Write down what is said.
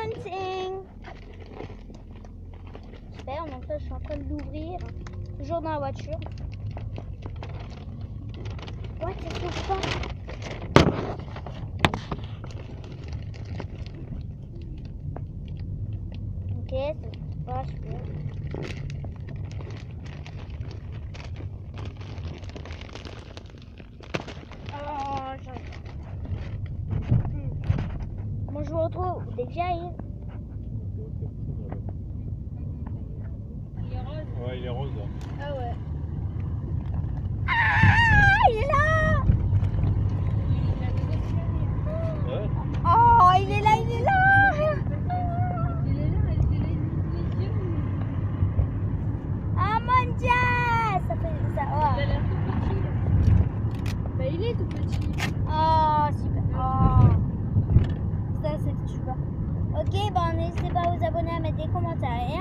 hunting. Super, donc là je suis en train de l'ouvrir. Toujours dans la voiture. Ouais, ça s'ouvre pas. Ok, ça s'ouvre pas, super. Moi je vous retrouve dès que j'arrive. Il est rose. Ouais, il est rose là. Ah ouais. Ah, il est là. Ouais. Oh, il est là, il est là. Ah mon Dieu, ça fait ça. Il a Oh, l'air tout petit. Bah il est tout petit. oh super. Oh. Ça c'est super. Ok, bon, n'hésitez pas à vous abonner, à mettre des commentaires et